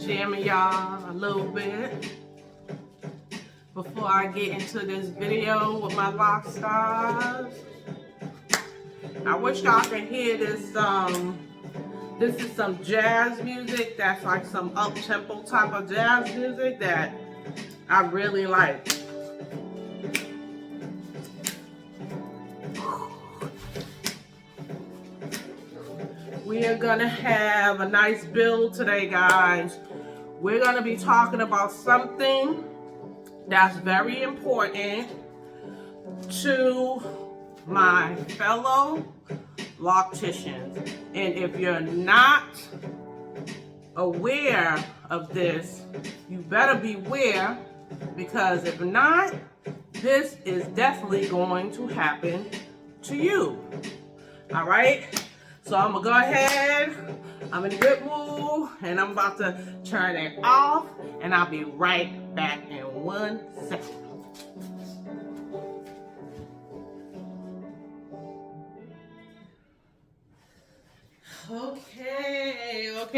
jamming y'all a little bit before I get into this video with my lock stars. I wish y'all could hear this. This is some jazz music that's like some up-tempo type of jazz music that I really like. We are gonna have a nice build today, guys. We're gonna be talking about something that's very important to my fellow locticians. And if you're not aware of this, you better beware, because if not, this is definitely going to happen to you. All right? So I'm gonna go ahead, I'm in a good mood, and I'm about to turn it off, and I'll be right back in 1 second.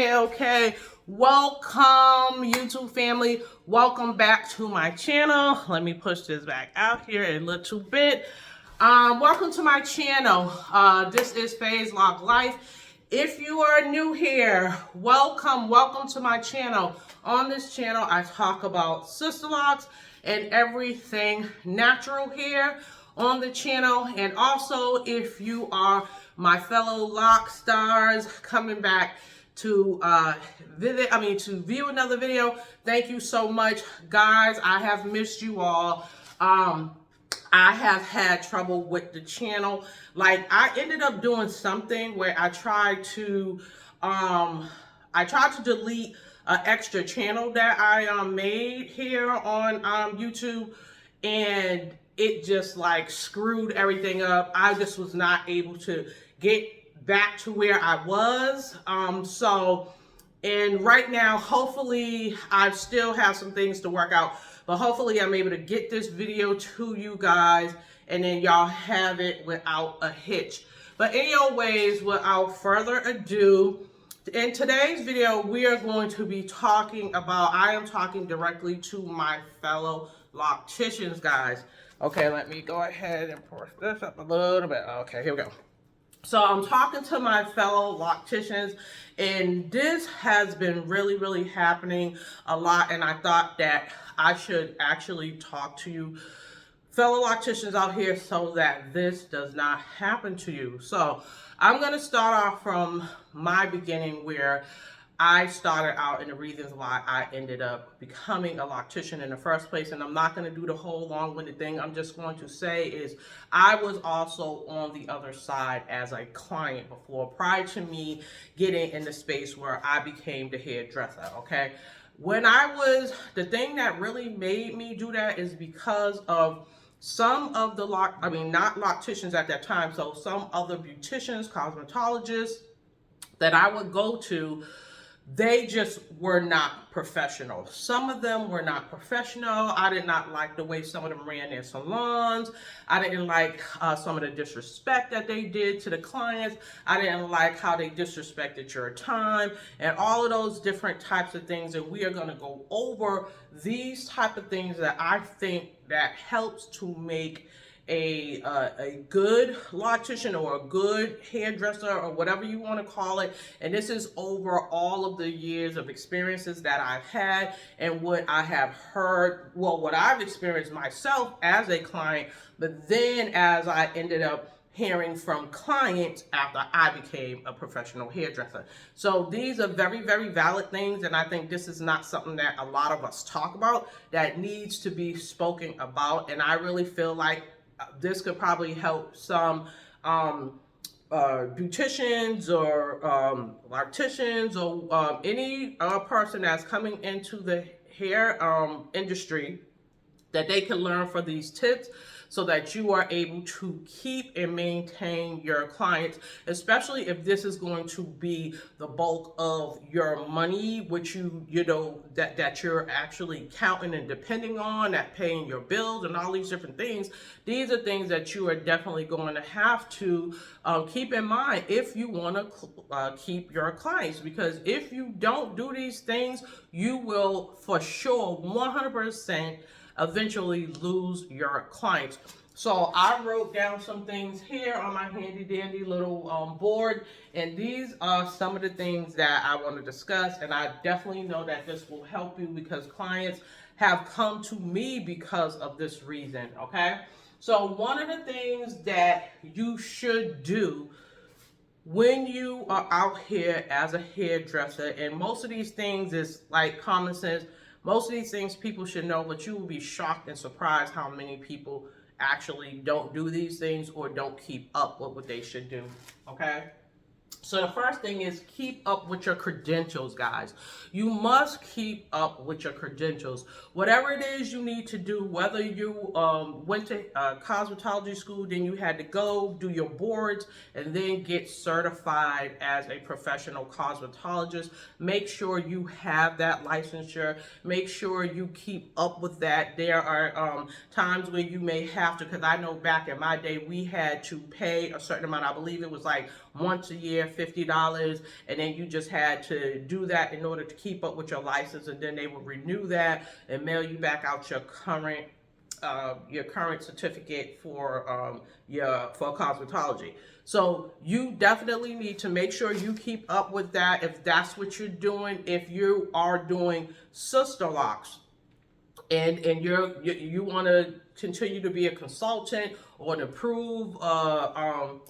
Okay. Welcome, YouTube family. Welcome back to my channel. Let me push this back out here a little bit. Welcome to my channel. This is Phase Lock Life. If you are new here, welcome to my channel. On this channel, I talk about sister locks and everything natural here on the channel. And also, if you are my fellow lock stars coming back to view another video, thank you so much, guys. I have missed you all. I have had trouble with the channel. Like, I ended up doing something where I tried to delete an extra channel that I made here on YouTube, and it just like screwed everything up. I just was not able to get back to where I was. And right now, hopefully, I still have some things to work out, but hopefully I'm able to get this video to you guys, and then y'all have it without a hitch. But anyways, without further ado, in today's video, we are going to be talking about, I am talking directly to my fellow locticians, guys. Okay, let me go ahead and push this up a little bit. Okay, here we go. So I'm talking to my fellow locticians, and this has been really happening a lot, and I thought that I should actually talk to you fellow locticians out here so that this does not happen to you. So I'm going to start off from my beginning, where I started out and the reasons why I ended up becoming a loctician in the first place. And I'm not going to do the whole long-winded thing. I'm just going to say is I was also on the other side as a client before, prior to me getting in the space where I became the hairdresser, okay? The thing that really made me do that is because of some of the not locticians at that time, so some other beauticians, cosmetologists that I would go to, they just were not professional. Some of them were not professional. I did not like the way some of them ran their salons. I didn't like some of the disrespect that they did to the clients. I didn't like how they disrespected your time and all of those different types of things. And we are going to go over these type of things that I think that helps to make a good loctician or a good hairdresser or whatever you want to call it. And this is over all of the years of experiences that I've had and what I have heard, well, what I've experienced myself as a client, but then as I ended up hearing from clients after I became a professional hairdresser. So these are very valid things, and I think this is not something that a lot of us talk about that needs to be spoken about. And I really feel like this could probably help some beauticians or locticians or any person that's coming into the hair industry, that they can learn from these tips so that you are able to keep and maintain your clients, especially if this is going to be the bulk of your money, which you know that you're actually counting and depending on, that paying your bills and all these different things. These are things that you are definitely going to have to keep in mind if you want to keep your clients, because if you don't do these things, you will for sure 100% eventually lose your clients. So I wrote down some things here on my handy dandy little board, and these are some of the things that I want to discuss, and I definitely know that this will help you because clients have come to me because of this reason, okay? So one of the things that you should do when you are out here as a hairdresser, and most of these things is like common sense, most of these things people should know, but you will be shocked and surprised how many people actually don't do these things or don't keep up with what they should do, okay? So the first thing is keep up with your credentials, guys. You must keep up with your credentials. Whatever it is you need to do, whether you went to cosmetology school, then you had to go do your boards and then get certified as a professional cosmetologist. Make sure you have that licensure. Make sure you keep up with that. There are times where you may have to, because I know back in my day, we had to pay a certain amount. I believe it was like once a year, $50, and then you just had to do that in order to keep up with your license, and then they would renew that and mail you back out your current certificate for cosmetology. So you definitely need to make sure you keep up with that if that's what you're doing. If you are doing sister locks, and you want to continue to be a consultant or an approved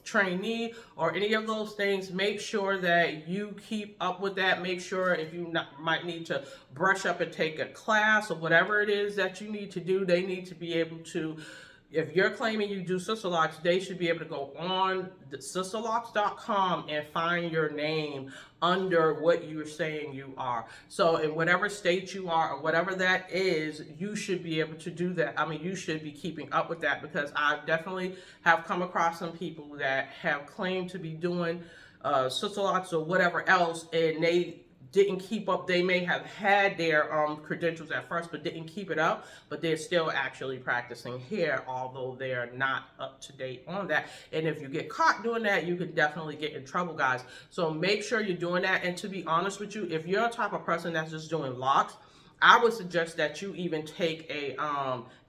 trainee or any of those things, make sure that you keep up with that. Make sure if you might need to brush up and take a class or whatever it is that you need to do, they need to be able to. If you're claiming you do sister locks, they should be able to go on sisterlocks.com and find your name under what you're saying you are. So in whatever state you are or whatever that is, you should be able to do that. I mean, you should be keeping up with that, because I definitely have come across some people that have claimed to be doing sister locks or whatever else, and they didn't keep up. They may have had their credentials at first, but didn't keep it up, but they're still actually practicing hair, although they're not up to date on that. And if you get caught doing that, you can definitely get in trouble, guys. So make sure you're doing that. And to be honest with you, if you're a type of person that's just doing locks, I would suggest that you even take a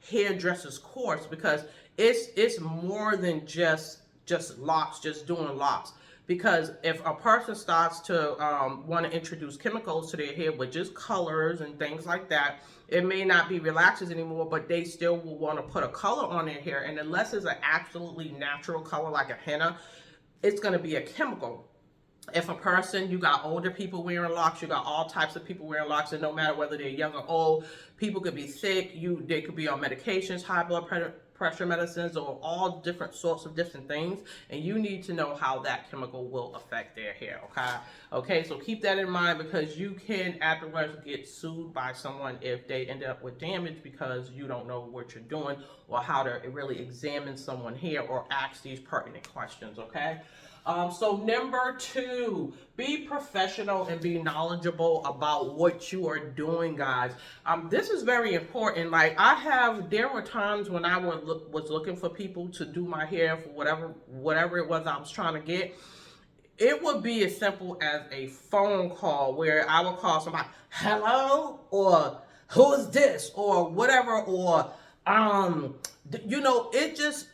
hairdresser's course, because it's more than just locks, just doing locks. Because if a person starts to want to introduce chemicals to their hair, which is colors and things like that, it may not be relaxers anymore, but they still will want to put a color on their hair. And unless it's an absolutely natural color like a henna, it's going to be a chemical. If a person, you got older people wearing locks, you got all types of people wearing locks, and no matter whether they're young or old, people could be sick, they could be on medications, high blood pressure medicines, or all different sorts of different things, and you need to know how that chemical will affect their hair, okay? So keep that in mind, because you can afterwards get sued by someone if they end up with damage because you don't know what you're doing or how to really examine someone's hair or ask these pertinent questions, okay? So number 2, be professional and be knowledgeable about what you are doing, guys. This is very important. Like there were times when I was looking for people to do my hair for whatever it was I was trying to get. It would be as simple as a phone call where I would call somebody, hello, or who is this, or whatever, or it just,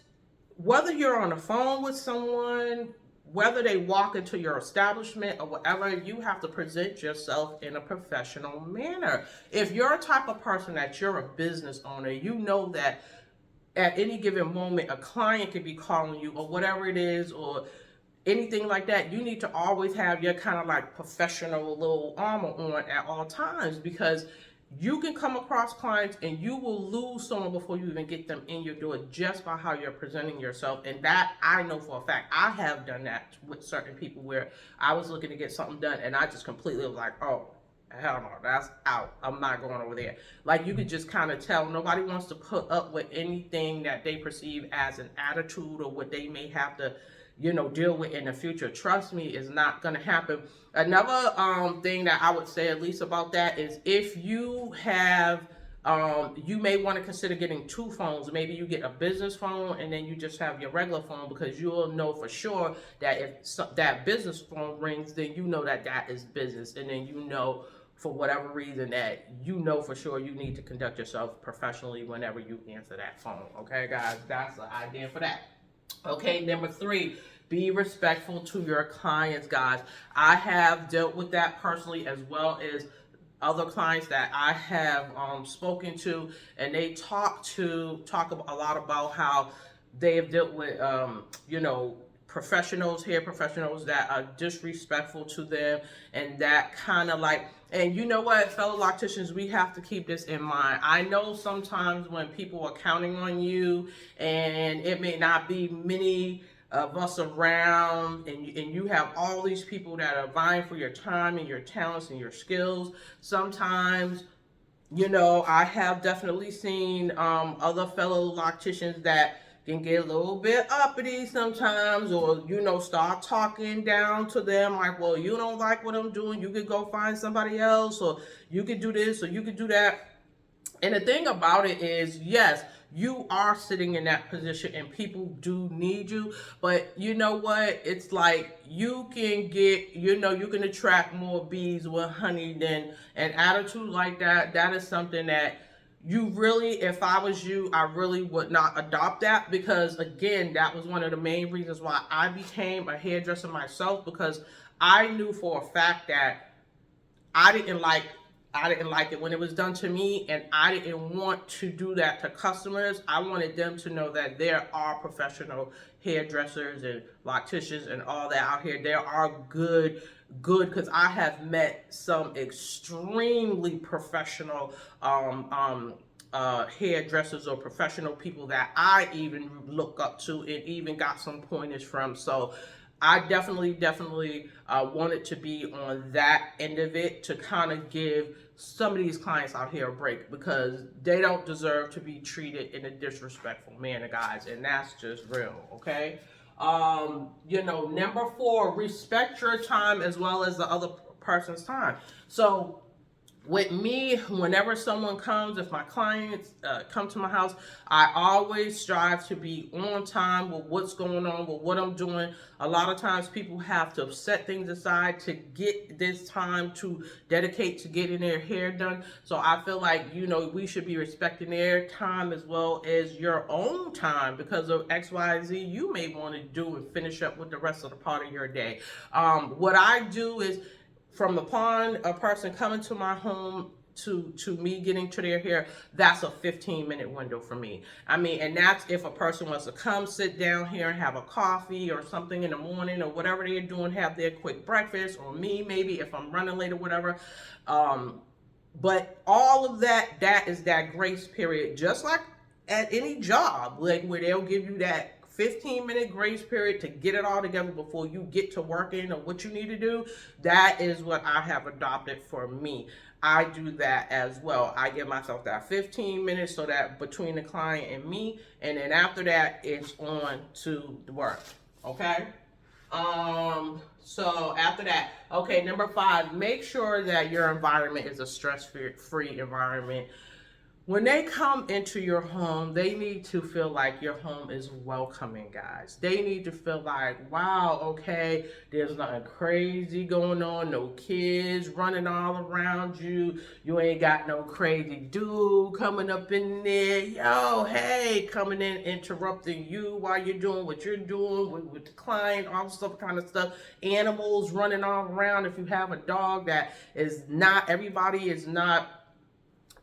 whether you're on the phone with someone, whether they walk into your establishment or whatever, you have to present yourself in a professional manner. If you're a type of person that you're a business owner, you know that at any given moment, a client could be calling you or whatever it is, or anything like that, you need to always have your kind of like professional little armor on at all times, because you can come across clients and you will lose someone before you even get them in your door just by how you're presenting yourself. And that I know for a fact. I have done that with certain people where I was looking to get something done and I just completely was like, oh, hell no, that's out. I'm not going over there. Like, you could just kind of tell nobody wants to put up with anything that they perceive as an attitude or what they may have to, deal with in the future. Trust me, it's not going to happen. Another thing that I would say at least about that is if you have you may want to consider getting two phones. Maybe you get a business phone and then you just have your regular phone, because you'll know for sure that if that business phone rings, then you know that that is business, and then for whatever reason that for sure you need to conduct yourself professionally whenever you answer that phone. Okay, guys, that's the idea for that. Okay, number 3, be respectful to your clients, guys. I have dealt with that personally, as well as other clients that I have spoken to, and they talk a lot about how they have dealt with hair professionals that are disrespectful to them, and that kind of like, and you know what, fellow locticians, we have to keep this in mind. I know sometimes when people are counting on you, and it may not be many of us around, and you have all these people that are vying for your time and your talents and your skills. Sometimes, I have definitely seen other fellow locticians that can get a little bit uppity sometimes, or start talking down to them like, well, you don't like what I'm doing, you could go find somebody else, or you could do this, or you could do that. And the thing about it is, yes, you are sitting in that position and people do need you, but you know what? It's like you can get, you can attract more bees with honey than an attitude like that. That is something that you really, if I was you, I really would not adopt that, because again, that was one of the main reasons why I became a hairdresser myself, because I knew for a fact that I didn't like it when it was done to me, and I didn't want to do that to customers. I wanted them to know that there are professional hairdressers and locticians and all that out here. There are good, because I have met some extremely professional hairdressers or professional people that I even look up to and even got some pointers from. So I definitely wanted to be on that end of it, to kind of give some of these clients out here a break, because they don't deserve to be treated in a disrespectful manner, guys, and that's just real. Okay. Number 4, respect your time as well as the other person's time. So with me, whenever someone comes, if my clients come to my house, I always strive to be on time with what's going on, with what I'm doing. A lot of times people have to set things aside to get this time to dedicate to getting their hair done. So I feel like, we should be respecting their time as well as your own time, because of X, Y, Z you may want to do and finish up with the rest of the part of your day. What I do is, from upon a person coming to my home to me getting to their hair, that's a 15-minute window for me. I mean, and that's if a person wants to come sit down here and have a coffee or something in the morning, or whatever they're doing, have their quick breakfast, or me maybe if I'm running late or whatever. But all of that is that grace period, just like at any job, like where they'll give you that 15-minute grace period to get it all together before you get to working or what you need to do. That is what I have adopted for me. I do that as well. I give myself that 15 minutes, so that between the client and me, and then after that, it's on to the work. Okay? So after that, okay, number 5, make sure that your environment is a stress-free environment. When they come into your home, they need to feel like your home is welcoming, guys. They need to feel like, wow, okay, there's nothing crazy going on, no kids running all around you. You ain't got no crazy dude coming up in there, yo, hey, coming in, interrupting you while you're doing what you're doing with the client, all stuff, kind of stuff. Animals running all around. If you have a dog that is not, everybody is not,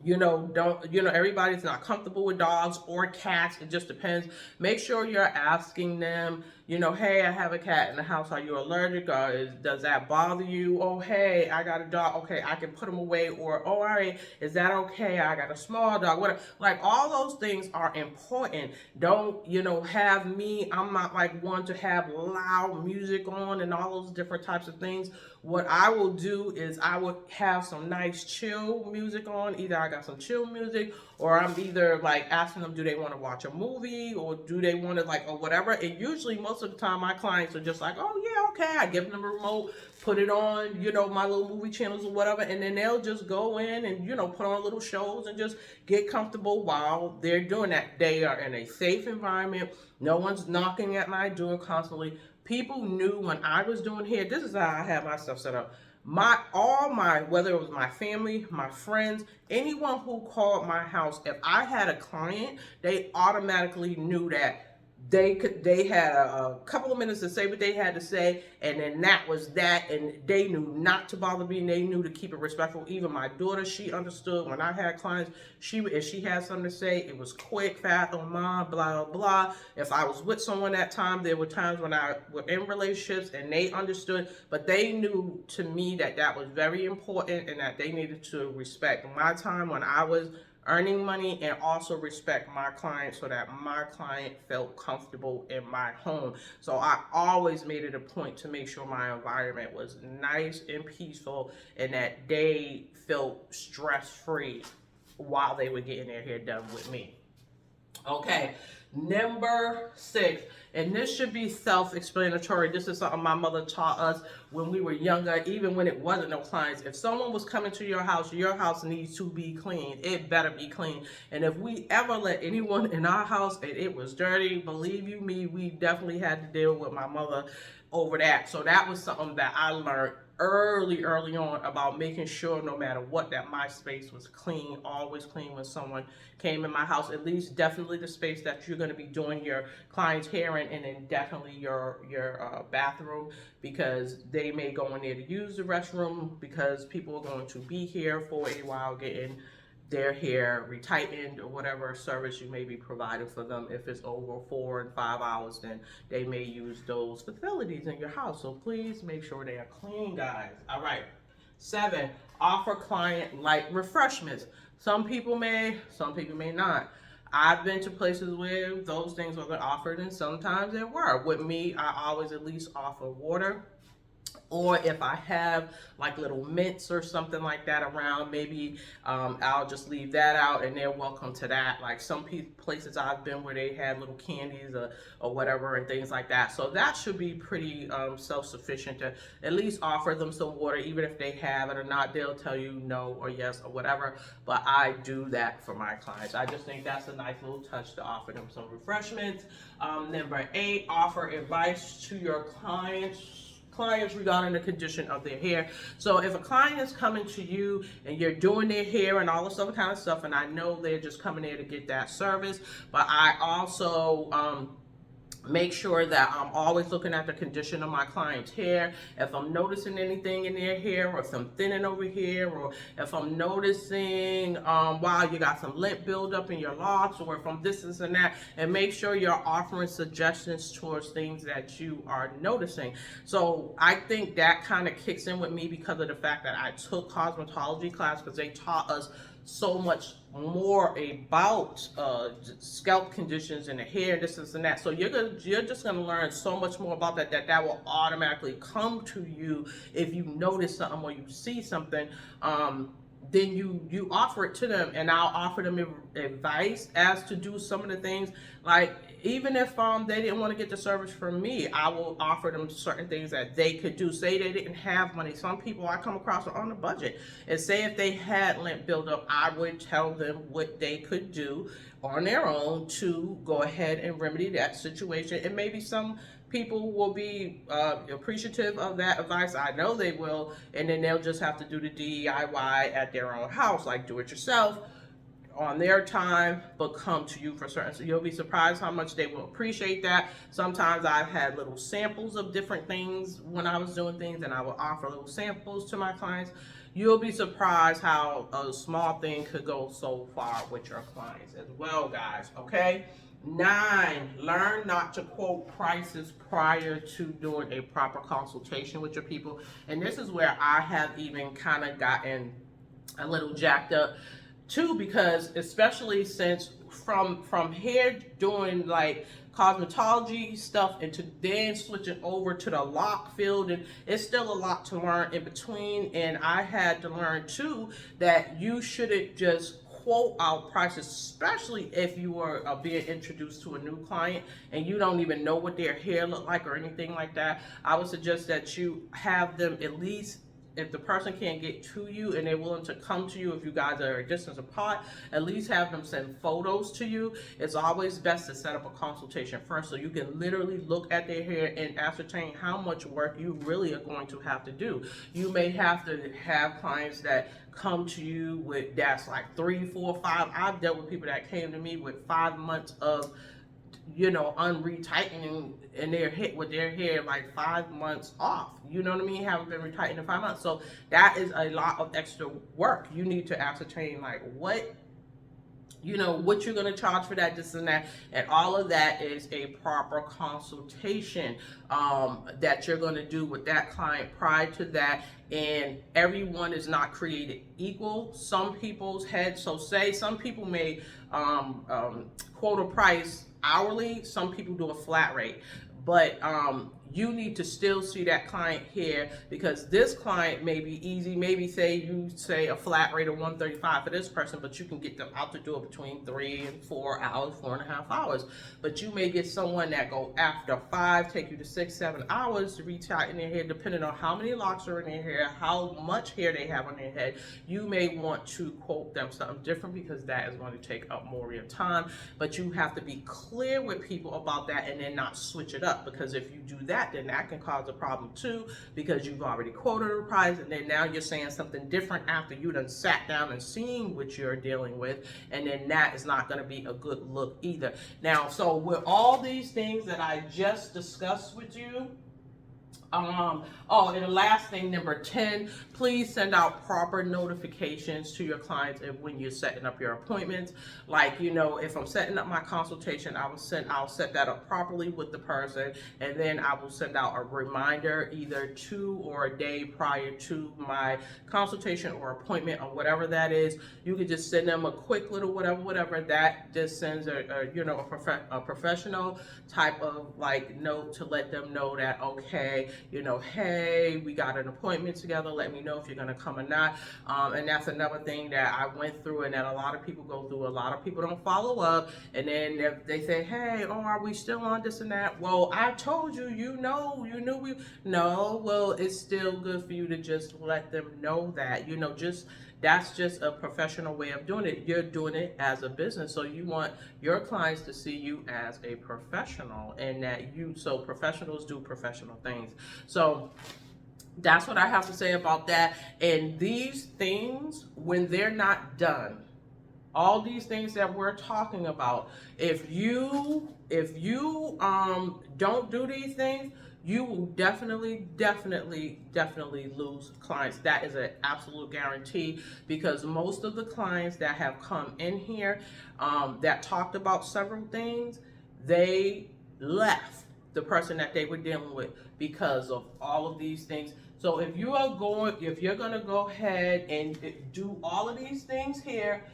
everybody's not comfortable with dogs or cats. It just depends. Make sure you're asking them, You know, hey, I have a cat in the house. Are you allergic? Or does that bother you? Oh, hey, I got a dog. Okay, I can put him away. Or, oh, all right, is that okay? I got a small dog. Whatever. Like, all those things are important. Don't, you know, have me. I'm not like one to have loud music on and all those different types of things. What I will do is I would have some nice chill music on. Either I got some chill music, or I'm either like asking them, do they want to watch a movie, or do they want to like, or whatever. And usually most of the time my clients are just like, oh yeah, okay. I give them the remote, put it on, you know, my little movie channels or whatever. And then they'll just go in and, you know, put on little shows and just get comfortable while they're doing that. They are in a safe environment. No one's knocking at my door constantly. People knew when I was doing hair, this is how I had my stuff set up. All my, whether it was my family, my friends, anyone who called my house, if I had a client, they automatically knew that they had a couple of minutes to say what they had to say, and then that was that, and they knew not to bother me, and they knew to keep it respectful. Even my daughter, she understood when I had clients, if she had something to say, it was quick, fast, on mine, blah, blah, blah. If I was with someone at time, there were times when I were in relationships and they understood, but they knew to me that that was very important and that they needed to respect my time when I was earning money, and also respect my client so that my client felt comfortable in my home. So I always made it a point to make sure my environment was nice and peaceful, and that they felt stress-free while they were getting their hair done with me. Okay, number 6, and this should be self-explanatory. This is something my mother taught us when we were younger, even when it wasn't no clients. If someone was coming to your house needs to be clean. It better be clean. And if we ever let anyone in our house and it was dirty, believe you me, we definitely had to deal with my mother over that. So that was something that I learned early on about making sure no matter what that my space was clean, always clean when someone came in my house. At least definitely the space that you're going to be doing your client's hair in, and then definitely your bathroom, because they may go in there to use the restroom because people are going to be here for a while getting their hair retightened or whatever service you may be providing for them. If it's over 4 and 5 hours, then they may use those facilities in your house. So please make sure they are clean, guys. All right. 7, offer client light refreshments. Some people may not. I've been to places where those things were offered, and sometimes they were. With me, I always at least offer water. Or if I have like little mints or something like that around, maybe I'll just leave that out, and they're welcome to that. Like some places I've been where they had little candies or whatever and things like that. So that should be pretty self-sufficient to at least offer them some water. Even if they have it or not, they'll tell you no or yes or whatever. But I do that for my clients. I just think that's a nice little touch to offer them some refreshments. Number 8, offer advice to your clients regarding the condition of their hair. So if a client is coming to you and you're doing their hair and all this other kind of stuff, and I know they're just coming there to get that service, but I also make sure that I'm always looking at the condition of my client's hair. If I'm noticing anything in their hair, or some thinning over here, or if I'm noticing, wow, you got some lint buildup in your locks, or if I'm this and that, and make sure you're offering suggestions towards things that you are noticing. So I think that kind of kicks in with me because of the fact that I took cosmetology class, because they taught us so much more about scalp conditions and the hair, this and that. So you're just gonna learn so much more about that will automatically come to you if you notice something or you see something. Then you offer it to them, and I'll offer them advice as to do some of the things. Like even if they didn't want to get the service from me, I will offer them certain things that they could do. Say they didn't have money. Some people I come across are on a budget, and say if they had lint buildup, I would tell them what they could do on their own to go ahead and remedy that situation. And maybe some people will be appreciative of that advice. I know they will, and then they'll just have to do the DIY at their own house, like do it yourself on their time, but come to you for certain. So you'll be surprised how much they will appreciate that. Sometimes I've had little samples of different things when I was doing things, and I will offer little samples to my clients. You'll be surprised how a small thing could go so far with your clients as well, guys. Okay. 9, learn not to quote prices prior to doing a proper consultation with your people. And this is where I have even kind of gotten a little jacked up too, because especially since from here doing like cosmetology stuff and to then switching over to the lock field, and it's still a lot to learn in between. And I had to learn too that you shouldn't just quote out prices, especially if you are being introduced to a new client and you don't even know what their hair look like or anything like that. I would suggest that you have them at least, if the person can't get to you and they're willing to come to you, if you guys are a distance apart, at least have them send photos to you. It's always best to set up a consultation first so you can literally look at their hair and ascertain how much work you really are going to have to do. You may have to have clients that come to you with that's like 3, 4, 5. I've dealt with people that came to me with 5 months of unretightening and they're hit with their hair like 5 months off. You know what I mean? Haven't been retightened in 5 months. So that is a lot of extra work. You need to ascertain like what you're going to charge for that, this and that, and all of that is a proper consultation that you're going to do with that client prior to that. And everyone is not created equal. Some people's heads, so say some people may quote a price hourly, some people do a flat rate, but you need to still see that client here, because this client may be easy. Maybe you say a flat rate of $135 for this person, but you can get them out the door between 3 and 4 hours, 4.5 hours. But you may get someone that go after 5, take you to 6, 7 hours to retighten their hair, depending on how many locks are in their hair, how much hair they have on their head. You may want to quote them something different because that is going to take up more of your time. But you have to be clear with people about that and then not switch it up, because if you do that, then that can cause a problem too, because you've already quoted a price and then now you're saying something different after you done sat down and seen what you're dealing with, and then that is not going to be a good look either. Now, so with all these things that I just discussed with you, and the last thing, number 10, please send out proper notifications to your clients when you're setting up your appointments. Like, if I'm setting up my consultation, I'll set that up properly with the person, and then I will send out a reminder either 2 or a day prior to my consultation or appointment or whatever that is. You can just send them a quick little whatever that just sends a professional type of like note to let them know that, okay, hey, we got an appointment together, let me know if you're going to come or not. And that's another thing that I went through and that a lot of people go through. A lot of people don't follow up, and then they say, hey, are we still on this and that? Well, I told you, you knew we, no, well, it's still good for you to just let them know that, that's just a professional way of doing it. You're doing it as a business, so you want your clients to see you as a professional, and that so professionals do professional things. So that's what I have to say about that. And these things, when they're not done, all these things that we're talking about, if you don't do these things, you will definitely lose clients. That is an absolute guarantee, because most of the clients that have come in here that talked about several things, they left the person that they were dealing with because of all of these things. So if you're gonna go ahead and do all of these things here,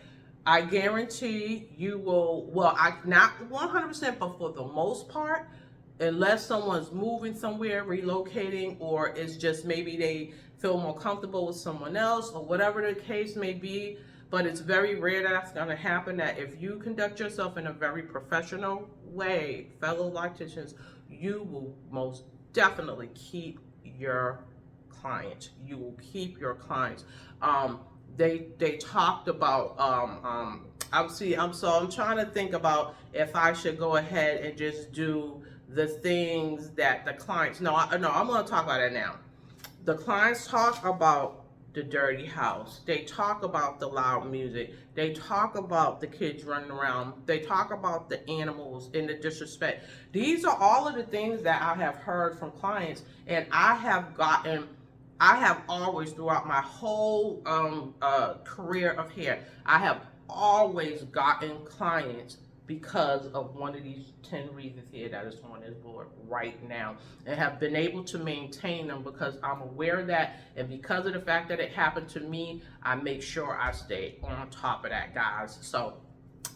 I guarantee you will, not 100%, but for the most part, unless someone's moving somewhere, relocating, or it's just maybe they feel more comfortable with someone else or whatever the case may be. But it's very rare that that's going to happen, that if you conduct yourself in a very professional way, fellow locticians, you will most definitely keep your client. You will keep your clients. They talked about I'm trying to think about if I should go ahead and just do the things that the clients, no, I'm going to talk about it now. The clients talk about the dirty house. They talk about the loud music. They talk about the kids running around. They talk about the animals and the disrespect. These are all of the things that I have heard from clients, and I have always, throughout my whole career of hair, I have always gotten clients because of one of these 10 reasons here that is on this board right now, and have been able to maintain them because I'm aware of that, and because of the fact that it happened to me, I make sure I stay on top of that, guys. So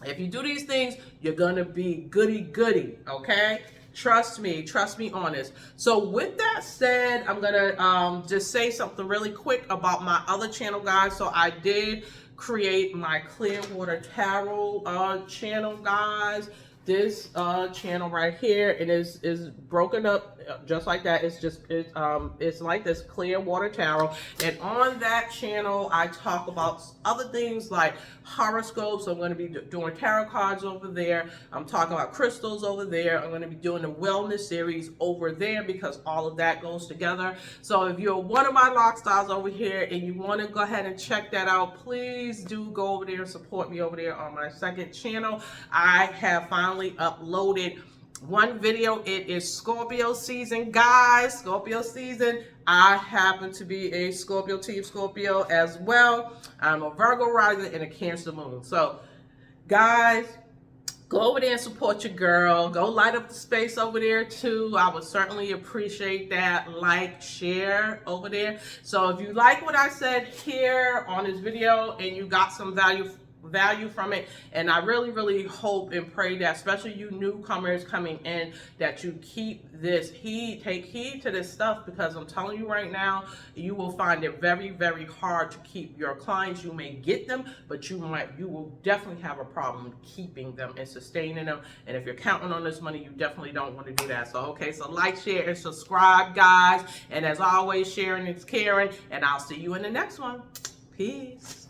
if you do these things, you're gonna be goody, okay? Trust me on this. So with that said, I'm gonna just say something really quick about my other channel, guys. So I did create my Clearwater Tarot channel, guys. This channel right here, and is broken up just like that. It's like this Clearwater Tarot, and on that channel I talk about other things like horoscopes. I'm going to be doing tarot cards over there. I'm talking about crystals over there. I'm going to be doing the wellness series over there because all of that goes together. So if you're one of my lock stars over here and you want to go ahead and check that out, please do go over there and support me over there on my second channel. I have finally uploaded one video. It is Scorpio season, guys. Scorpio season. I happen to be a Scorpio, team Scorpio as well. I'm a Virgo rising and a Cancer moon. So guys, go over there and support your girl. Go light up the space over there too. I would certainly appreciate that. Like, share over there. So if you like what I said here on this video and you got some value from it, and I really hope and pray that, especially you newcomers coming in, that you keep this heed, take heed to this stuff, because I'm telling you right now, you will find it very hard to keep your clients. You may get them, but you will definitely have a problem keeping them and sustaining them. And if you're counting on this money, you definitely don't want to do that. So okay, so like, share, and subscribe, guys. And as always, sharing is caring, and I'll see you in the next one. Peace.